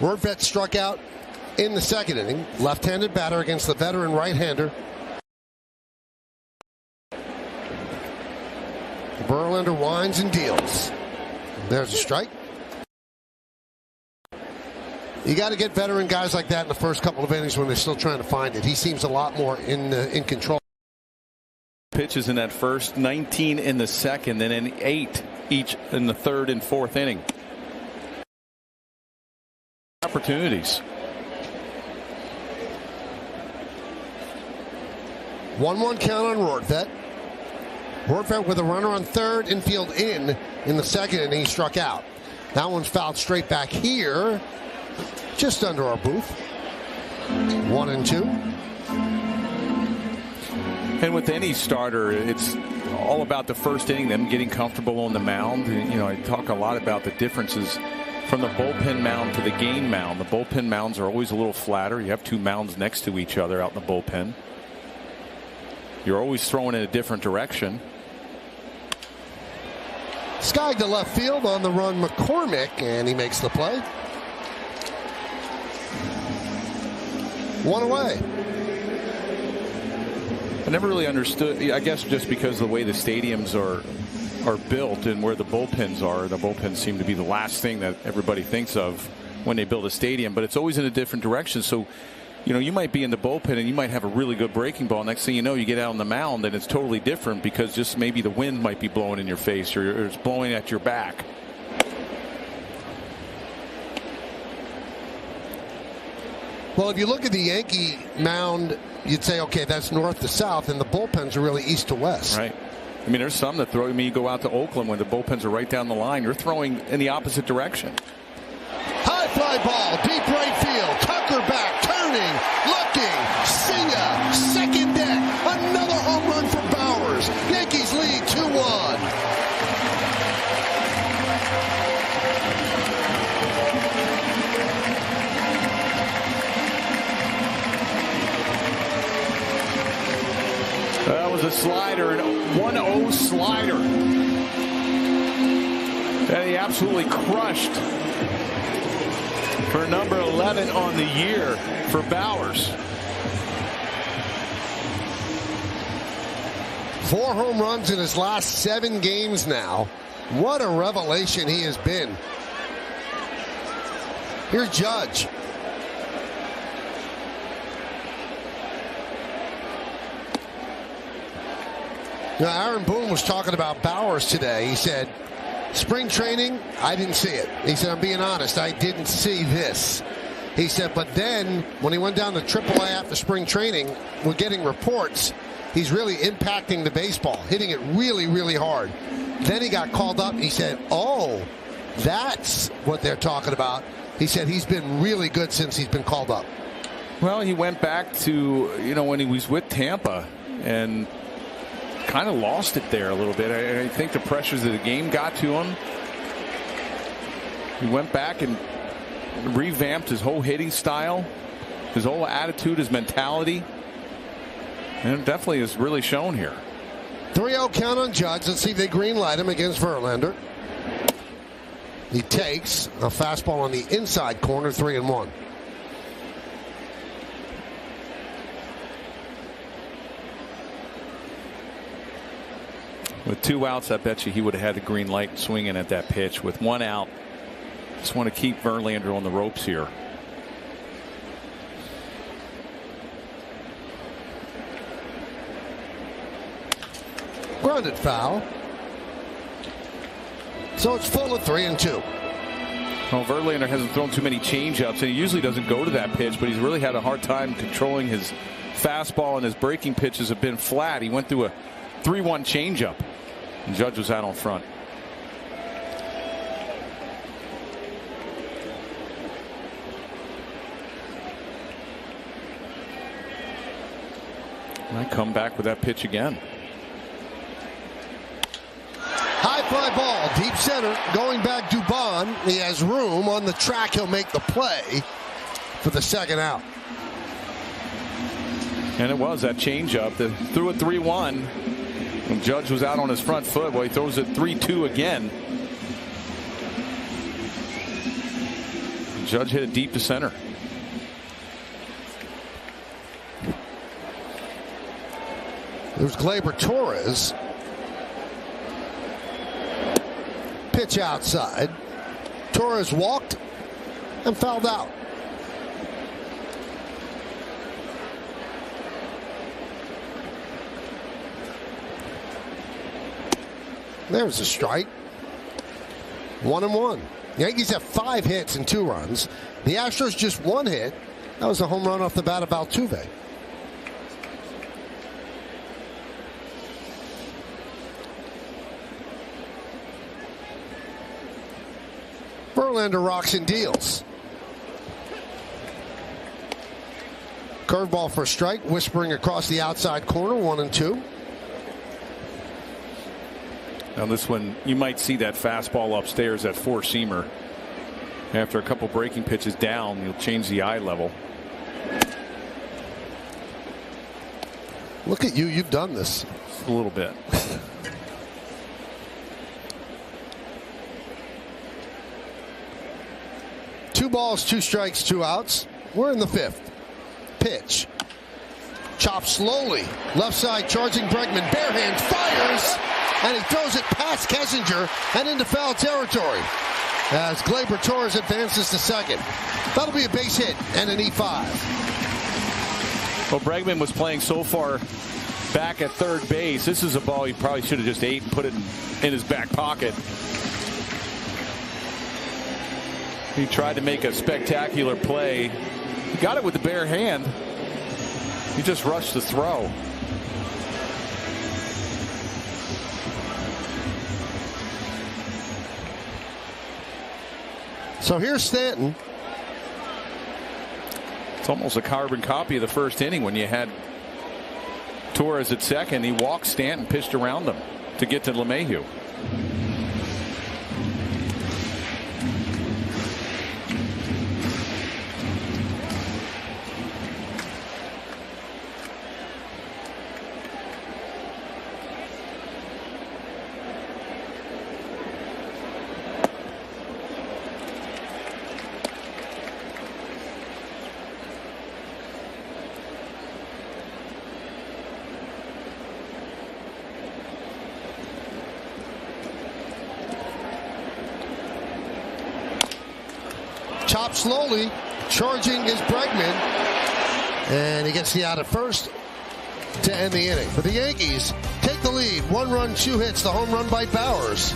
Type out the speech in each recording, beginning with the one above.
Rortvedt struck out in the second inning. Left-handed batter against the veteran right-hander. Verlander winds and deals. There's a strike. You got to get veteran guys like that in the first couple of innings when they're still trying to find it. He seems a lot more in control. Pitches in that first, 19 in the second, and then 8 each in the third and fourth inning. Opportunities. 1-1 count on Rortvedt. Rortvedt with a runner on third, infield in the second inning, he struck out. That one's fouled straight back here, just under our booth. 1-2. And with any starter, it's all about the first inning, them getting comfortable on the mound. You know, I talk a lot about the differences from the bullpen mound to the game mound. The bullpen mounds are always a little flatter. You have two mounds next to each other out in the bullpen. You're always throwing in a different direction. Sky to left field on the run, McCormick, and he makes the play. One away. I never really understood, I guess just because of the way the stadiums are built and where the bullpens are. The bullpens seem to be the last thing that everybody thinks of when they build a stadium, but it's always in a different direction. So, you know, you might be in the bullpen and you might have a really good breaking ball. Next thing you know, you get out on the mound and it's totally different because just maybe the wind might be blowing in your face or it's blowing at your back. Well, if you look at the Yankee mound, you'd say, okay, that's north to south, and the bullpens are really east to west. Right. I mean, there's some that throw. I mean, you go out to Oakland when the bullpens are right down the line. You're throwing in the opposite direction. High fly ball, deep right field. Tucker back, turning, looking. See ya. Second deck. Another home run for Bowers. Yankees lead 2-1. That was a slider, an 1-0 slider that he absolutely crushed for number 11 on the year for Bowers. 4 home runs in his last 7 games now. What a revelation he has been. Here's Judge. Now, Aaron Boone was talking about Bowers today. He said, spring training, I didn't see it. He said, I'm being honest, I didn't see this. He said, but then when he went down to AAA after spring training, we're getting reports he's really impacting the baseball, hitting it really, really hard. Then he got called up. He said, oh, that's what they're talking about. He said he's been really good since he's been called up. Well, he went back to, you know, when he was with Tampa and kind of lost it there a little bit. I think the pressures of the game got to him. He went back and revamped his whole hitting style, his whole attitude, his mentality, and it definitely is really shown here. 3-0 count on Judge. Let's see if they green light him against Verlander. He takes a fastball on the inside corner, 3-1. With 2 outs, I bet you he would have had the green light swinging at that pitch. With 1 out, just want to keep Verlander on the ropes here. Grounded foul. So it's full of 3-2. Well, Verlander hasn't thrown too many changeups, and he usually doesn't go to that pitch, but he's really had a hard time controlling his fastball, and his breaking pitches have been flat. He went through a 3-1 changeup, and Judge was out on front. Might come back with that pitch again. High fly ball, deep center, going back Dubon. He has room on the track. He'll make the play for the second out. And it was that changeup that threw it 3-1. When Judge was out on his front foot, well, he throws it 3-2 again. Judge hit it deep to center. There's Gleyber Torres. Pitch outside. Torres walked and fouled out. There's a strike. 1-1. Yankees have 5 hits and 2 runs. The Astros just 1 hit. That was a home run off the bat of Altuve. Verlander rocks and deals. Curveball for a strike, whispering across the outside corner, 1-2. On this one, you might see that fastball upstairs, that four-seamer. After a couple breaking pitches down, you'll change the eye level. Look at you, you've done this. Just a little bit. Two balls, 2 strikes, 2 outs. We're in the 5th. Pitch. Chopped slowly. Left side charging Bregman. Bare hand fires. And he throws it past Kessinger and into foul territory. As Gleyber Torres advances to second. That'll be a base hit and an E5. Well, Bregman was playing so far back at third base. This is a ball he probably should have just ate and put it in his back pocket. He tried to make a spectacular play. He got it with the bare hand. He just rushed the throw. So here's Stanton. It's almost a carbon copy of the first inning when you had Torres at second. He walked Stanton, pitched around him to get to LeMahieu. Chopped slowly. Charging is Bregman. And he gets the out at first to end the inning. But the Yankees take the lead. 1 run, 2 hits. The home run by Bowers.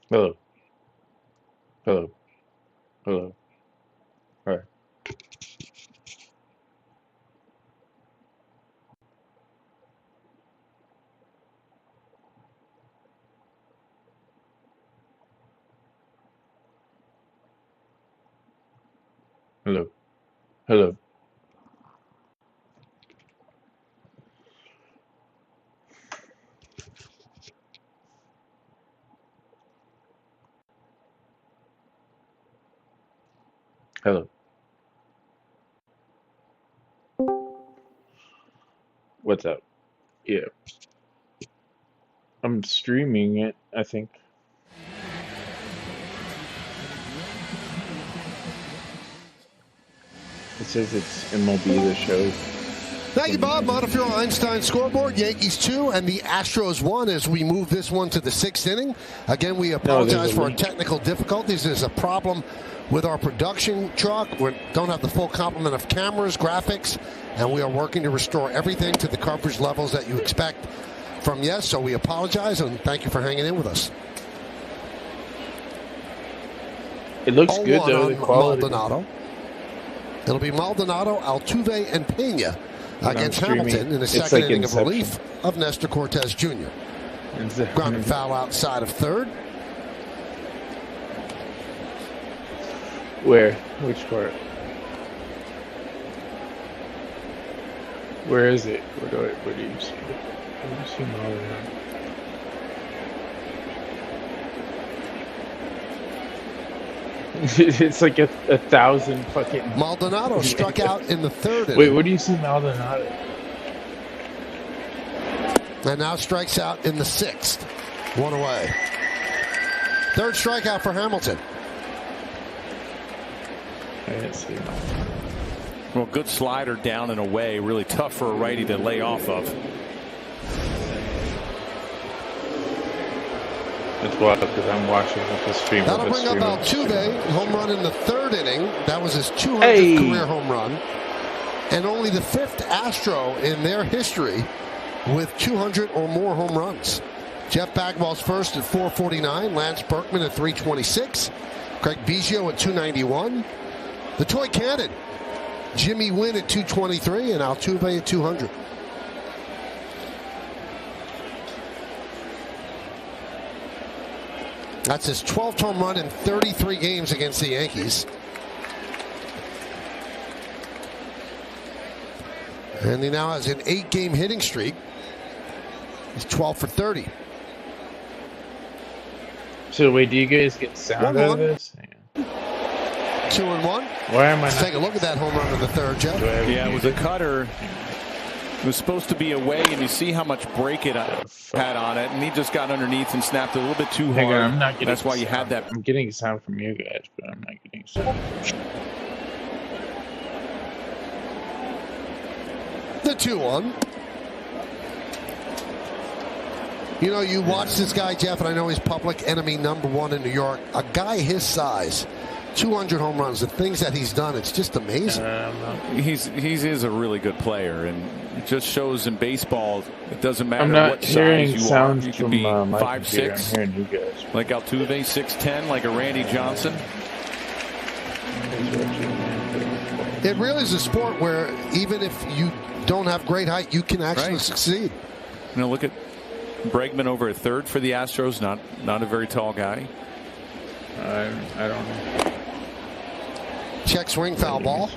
Hello. Hello. Hello. All right. Hello. Hello. Hello. What's up? Yeah. I'm streaming it, I think. It says it's MLB The Show. Thank you, Bob. Montefiore Einstein scoreboard. Yankees 2 and the Astros 1 as we move this one to the 6th inning. Again, we apologize for our technical difficulties. There's a problem with our production truck. We don't have the full complement of cameras, graphics, and we are working to restore everything to the coverage levels that you expect from Yes. So we apologize and thank you for hanging in with us. It looks good though. The quality. Maldonado. It'll be Maldonado, Altuve, and Pena against Hamilton in the second inning of relief of Nestor Cortez Jr. Grounded foul outside of third. Where? Which part? Where is it? Where do you see it? Where do you see Maldonado? It's like a 1,000 fucking. Maldonado struck out in the third inning. Wait, where do you see Maldonado? And now strikes out in the sixth. One away. Third strikeout for Hamilton. I didn't see him. Well, good slider down and away. Really tough for a righty to lay off of. It's wild because I'm watching with the stream. That'll bring up Altuve, home run in the third inning. That was his 200th career home run. And only the 5th Astro in their history with 200 or more home runs. Jeff Bagwell's first at 449. Lance Berkman at 326. Craig Biggio at 291. The toy cannon, Jimmy Wynn at 223 and Altuve at 200. That's his 12th home run in 33 games against the Yankees. And he now has an 8-game hitting streak. He's 12 for 30. So wait, do you guys get sound out of this? 2-1. Why am I? Let's take a look at that home run in the third, Jeff. Yeah, it was a cutter. It was supposed to be away, and you see how much break it had on it, and he just got underneath and snapped it a little bit too hard. Hang on, I'm not getting. That's why you had that. I'm getting sound from you guys, but I'm not getting sound. The 2-1. You know, you watch this guy, Jeff, and I know he's public enemy #1 in New York. A guy his size, 200 home runs, the things that he's done, it's just amazing. He is a really good player, and it just shows in baseball it doesn't matter what hearing size you sound are. You from can be my 5'6", I'm hearing you guys. like Altuve, 6'10", like a Randy Johnson. It really is a sport where even if you don't have great height, you can actually succeed. You know, look at Bregman over at third for the Astros. Not a very tall guy. I don't know. Check swing, foul ball.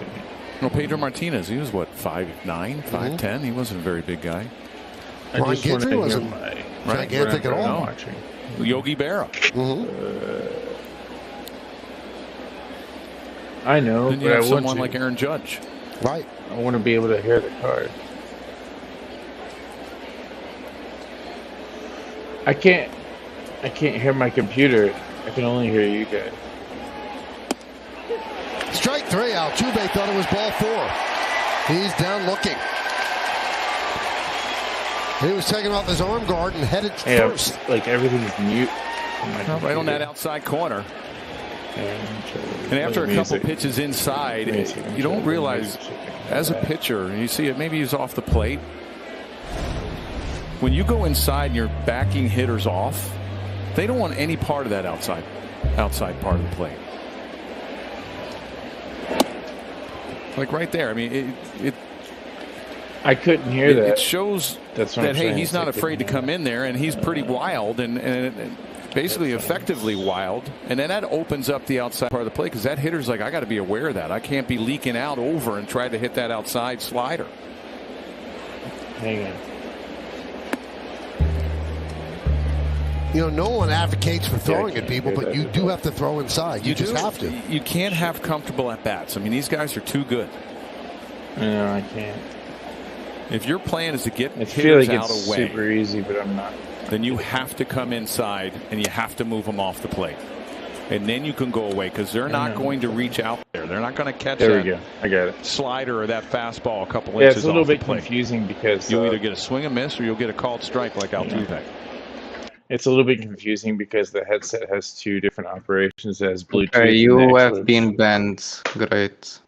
No, Pedro Martinez, he was what, 5'9", 5'10"? He wasn't a very big guy. Ron Guidry wasn't gigantic at all. No. Yogi Berra. I know, then you have someone like Aaron Judge. Right. I want to be able to hear the card. I can't hear my computer. I can only hear you guys. Strike 3. Altuve thought it was ball 4. He's down looking. He was taking off his arm guard and headed first. Like everything's mute. Right on that outside corner. And after a couple pitches inside, you don't realize, as a pitcher, you see it, maybe he's off the plate. When you go inside and you're backing hitters off, they don't want any part of that outside part of the plate. Like right there. I mean, I couldn't hear that. It shows that, hey, he's not afraid to come in there, and he's pretty wild and basically effectively wild. And then that opens up the outside part of the plate because that hitter's like, I got to be aware of that. I can't be leaking out over and try to hit that outside slider. Hang on. You know, no one advocates for throwing at people, but you do have to throw inside. You just have to. You can't have comfortable at bats. I mean, these guys are too good. No, I can't. If your plan is to get hitters out it's away, super easy, but I'm not. Then you have to come inside and you have to move them off the plate, and then you can go away because they're not going to reach out there. They're not going to catch that I got it. slider or that fastball a couple inches. It's a little bit confusing because you'll either get a swing and miss or you'll get a called strike like Altuve. It's a little bit confusing because the headset has two different operations. It has Bluetooth Okay, and you the have Xbox. been banned. Great.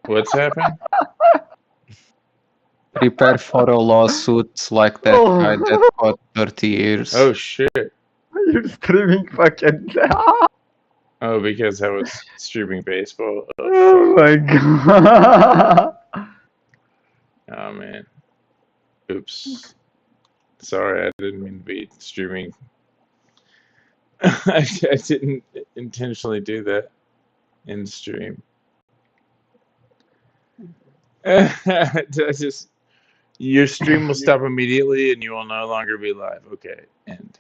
What's happened? Prepare for a lawsuit like that guy that got 30 years. Oh shit! You're streaming fucking. Oh, because I was streaming baseball. Oh Oh, my god. fuck. Oh man. Oops. Sorry, I didn't mean to be streaming. I didn't intentionally do that in stream. I just your stream will stop immediately and you will no longer be live. Okay, end.